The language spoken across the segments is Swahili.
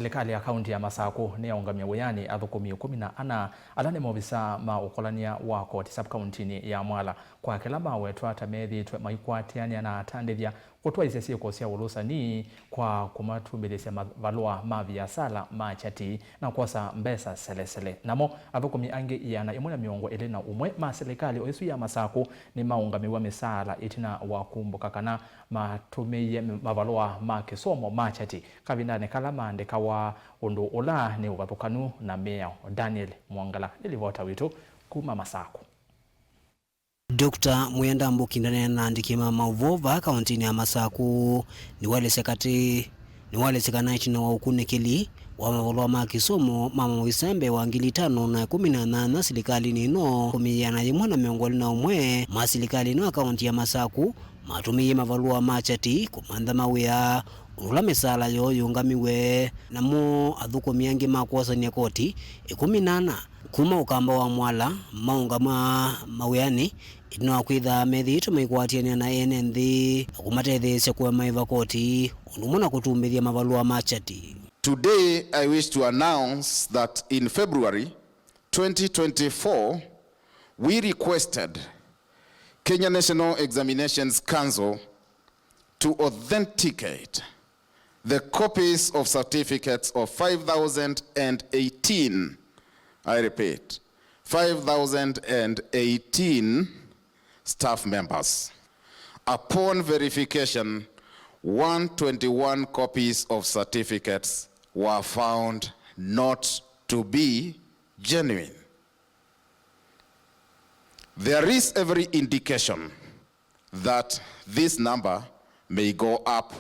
Serikali ya kaunti ya Masako ni yaungamia weyani athukumi 14 alane maofisa ma ukolania wa koti sub-kauntini ya Mwala kwa kila mawe twata methi maikwatiania na atandithia kutwa isesiko cia ulusani kwa kumatumbithia mavalua ma biasala machati na kosa mbesa selesele namo athukumi angi yana imwe na miongo ili na umwe ma serikali oisu ya Masako ni maungamiwa misala itina wa kumbuka kana matumiye mavalua ma kisomo machati kabindane kala maandika wa undu ula ni uvathukanu na Meya Daniel Mwangala nilivota witu kuma Masako. Dr. Mwenda Mbukindane na ndikima mauvova kauntini ya Masako ni wale sekanachi na waukunekeli wa mavalua ma kisomo mama wisembe wa 518 serikali nino kumiyana yimwe na miongoli na umwe ma serikali no kaunti ya Masako matumiye mavalua machati kumandha mawia ula misala yo yungamiwe namo athukumi angi makwosania koti 18 kuma ukamba wa Mwala maungama mawiyani ino akwitha methi tumaikwatia na NND kumatethesya kwa maiva koti unumuna kutumbithia mavalua machati. Today I wish to announce that in February 2024 we requested Kenya National Examinations Council to authenticate the copies of certificates of 5,018, I repeat, 5,018 staff members. Upon verification, 121 copies of certificates were found not to be genuine. There is every indication that this number may go up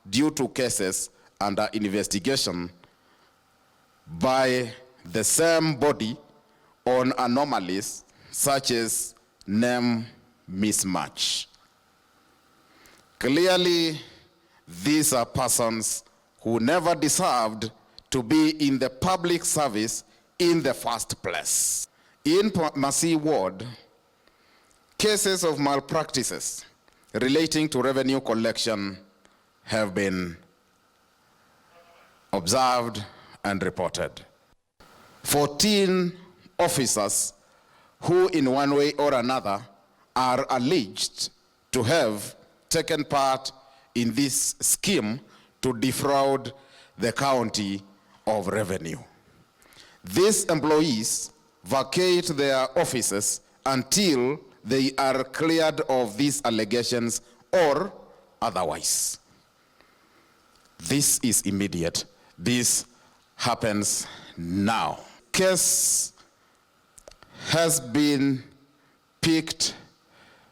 due to cases under investigation by the same body on anomalies such as name mismatch. Clearly, these are persons who never deserved to be in the public service in the first place. In Masi Ward, cases of malpractices relating to revenue collection have been observed and reported. 14 officers who in one way or another are alleged to have taken part in this scheme to defraud the county of revenue. These employees vacate their offices until they are cleared of these allegations or otherwise. This is immediate. This happens now. Case has been picked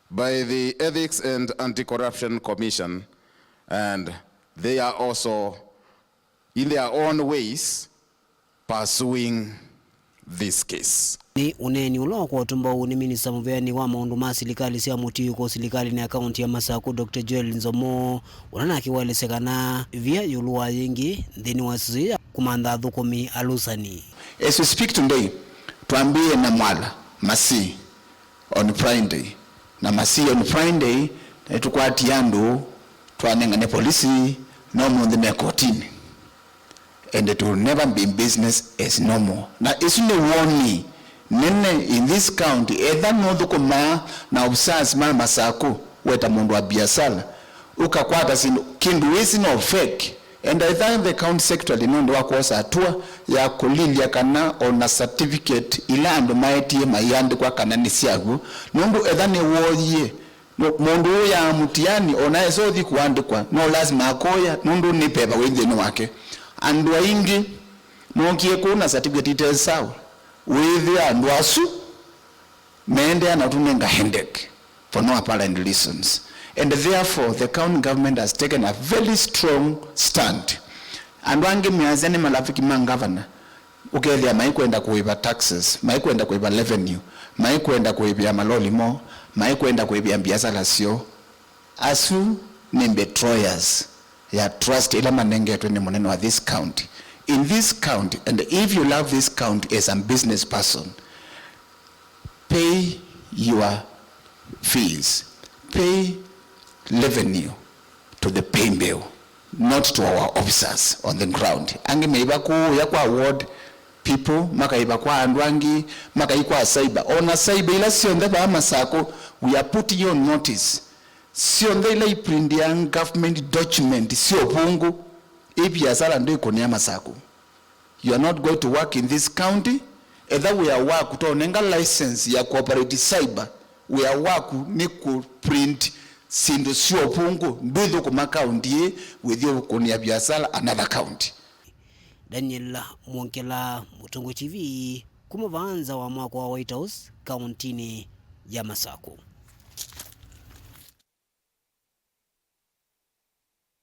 by the Ethics and Anti-Corruption Commission, and they are also, in their own ways, pursuing this case. Ni uneni ulo kwa tumba ni Minister Muveni wa maundu ma serikali cia mutiyu ko serikali ni akaunti ya Masako Dr. Joel Nzomo unana akiwalesekana via yuluwa yingi ndini wasiya kumanda thukumi alusani. As we speak today, tuambie na Mwala Masi on Friday na Masi on Friday tukwati yandu twanengane polisi no mundi me kotini, and it will never be in business as normal. Na isune woni nene in this county either no dhukuma na obsas ma Masako weta mundu wa biasala ukakwata sinu kindu wisi no fake, and I think the county secretary nondo wakosa atua ya kulilia kana ona certificate ilando maiti mayandi kwa kana nisiagu nondo edhane woye mundu ya mutiani ona esothi kuandikwa no lazima akoya nondo ni pepa wenzeni wake andu aingi nokie kuna certificate details sawa with andu asu mende anatunenga hendek for no apparent reasons, and therefore the county government has taken a very strong stand. Andu angi miazeni malafiki governor ukelia maikwenda kuiba taxes, maikwenda kuiba revenue, maikwenda kuibia malolimo, maikwenda kuibia biashara sio asu ni betrayers ya trust ila manenge twende moneno wa this county. In this county, and if you love this county as a business person, pay your fees, pay revenue to the pay bill. not to our officers on the ground. Angi meiba ku ya kwa ward people, maka iba kwa andwangi, maka ikwa cyber. Ona cyber ila sionde ba Masako, we are putting you on notice. Sionde ila iprindiang government document, sio pungu, ipi ya sala ndo ikonia Masako. You are not going to work in this county, either we are work to onenga license ya cooperative cyber, we are work ni ku print sindo sio pungu, ndudhu kuma county with you kunia biasala another county. Daniel Mwonkela, Mutungu TV, Kumuvanza wa mwako wa White House, kauntini ya Masako.